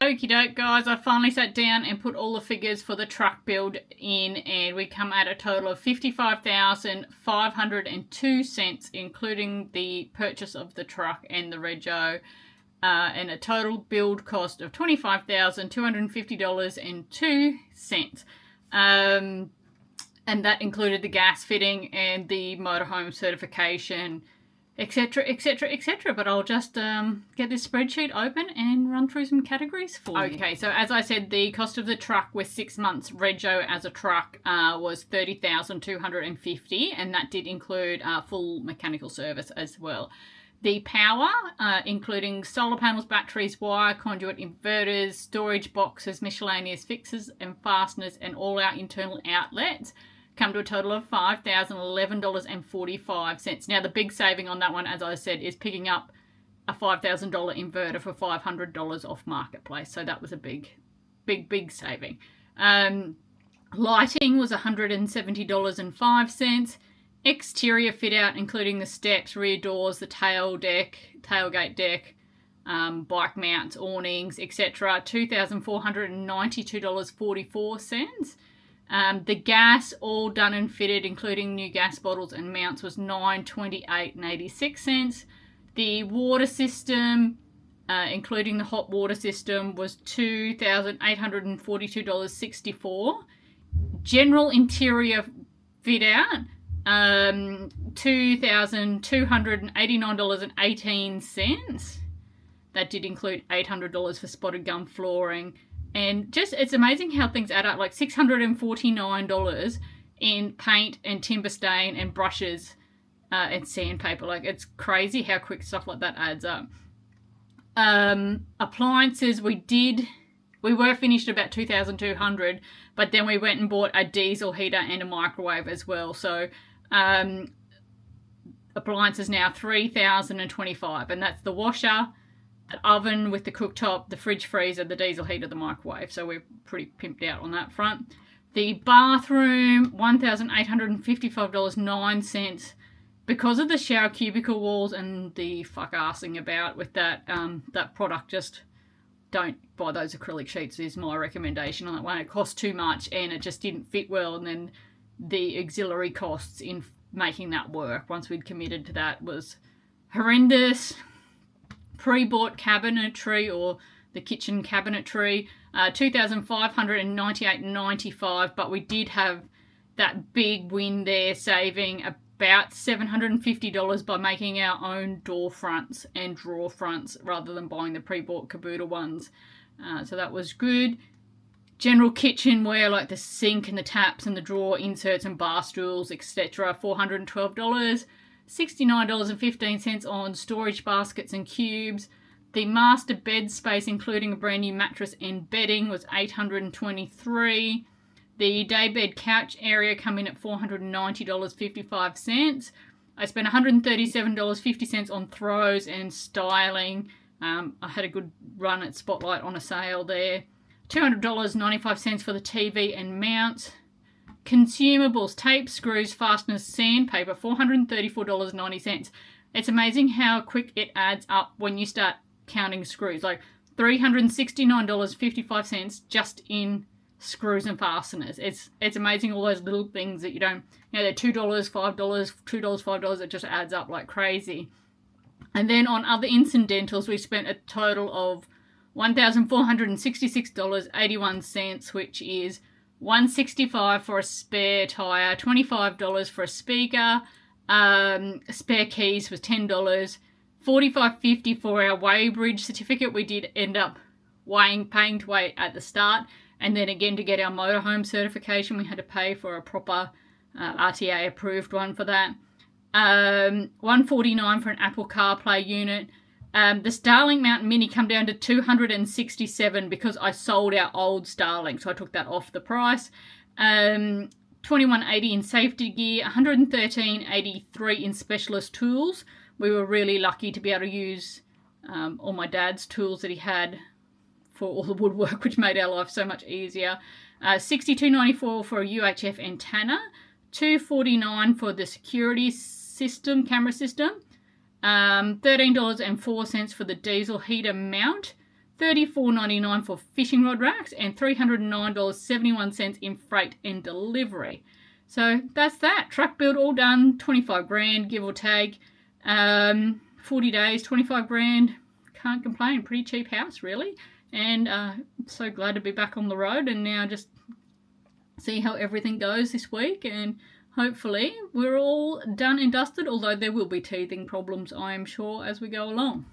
Okie doke, guys, I finally sat down and put all the figures for the truck build in, and we come at a total of $55,502, including the purchase of the truck and the rego, and a total build cost of $25,250.02. And that included the gas fitting and the motorhome certification, etc, etc, etc. But I'll just get this spreadsheet open and run through some categories for you. Okay, so as I said, the cost of the truck with 6 months rego as a truck was $30,250, and that did include full mechanical service as well. The power, including solar panels, batteries, wire, conduit, inverters, storage boxes, miscellaneous fixes and fasteners, and all our internal outlets, come to a total of $5,011.45. Now, the big saving on that one, as I said, is picking up a $5,000 inverter for $500 off Marketplace. So that was a big saving. Lighting was $170.05. Exterior fit out, including the steps, rear doors, the tailgate deck, bike mounts, awnings, etc., $2,492.44. The gas, all done and fitted, including new gas bottles and mounts, was $928.86. The water system, including the hot water system, was $2,842.64. General interior fit out, $2,289.18. That did include $800 for spotted gum flooring. And just, it's amazing how things add up, like $649 in paint and timber stain and brushes and sandpaper. Like, it's crazy how quick stuff like that adds up. Appliances, we were finished about $2,200, but then we went and bought a diesel heater and a microwave as well. So appliances now $3,025, and that's the washer, an oven with the cooktop, the fridge freezer, the diesel heater, the microwave. So we're pretty pimped out on that front. The bathroom, $1,855.09. Because of the shower cubicle walls and the fuck-assing about with that product, just don't buy those acrylic sheets is my recommendation on that one. It cost too much and it just didn't fit well, and then the auxiliary costs in making that work once we'd committed to that was horrendous. Pre-bought cabinetry, or the kitchen cabinetry, $2,598.95, but we did have that big win there, saving about $750 by making our own door fronts and drawer fronts rather than buying the pre-bought Kabuta ones. So that was good. General kitchenware, like the sink and the taps and the drawer inserts and bar stools, etc., $412. $69.15 on storage baskets and cubes. The master bed space, including a brand new mattress and bedding, was $823. The daybed couch area come in at $490.55. I spent $137.50 on throws and styling. I had a good run at Spotlight on a sale there. $200.95 for the TV and mounts. Consumables, tape, screws, fasteners, sandpaper, $434.90. It's amazing how quick it adds up when you start counting screws. Like $369.55 just in screws and fasteners. It's amazing, all those little things that you don't, they're $2, $5, $2, $5. It just adds up like crazy. And then on other incidentals, we spent a total of $1,466.81, which is $165 for a spare tyre, $25 for a speaker, spare keys was $10, $45.50 for our weighbridge certificate. We did end up paying to weigh at the start, and then again to get our motorhome certification we had to pay for a proper RTA approved one for that. $149 for an Apple CarPlay unit. The Starlink Mount Mini come down to $267 because I sold our old Starlink, so I took that off the price. $21.80 in safety gear, $113.83 in specialist tools. We were really lucky to be able to use all my dad's tools that he had for all the woodwork, which made our life so much easier. $62.94 for a UHF antenna, $249 for the security system, camera system. $13.04 for the diesel heater mount, $34.99 for fishing rod racks, and $309.71 in freight and delivery. So that's that. Truck build all done, 25 grand, give or take. 40 days, 25 grand. Can't complain. Pretty cheap house, really. And so glad to be back on the road, and now just see how everything goes this week, and hopefully we're all done and dusted, although there will be teething problems, I am sure, as we go along.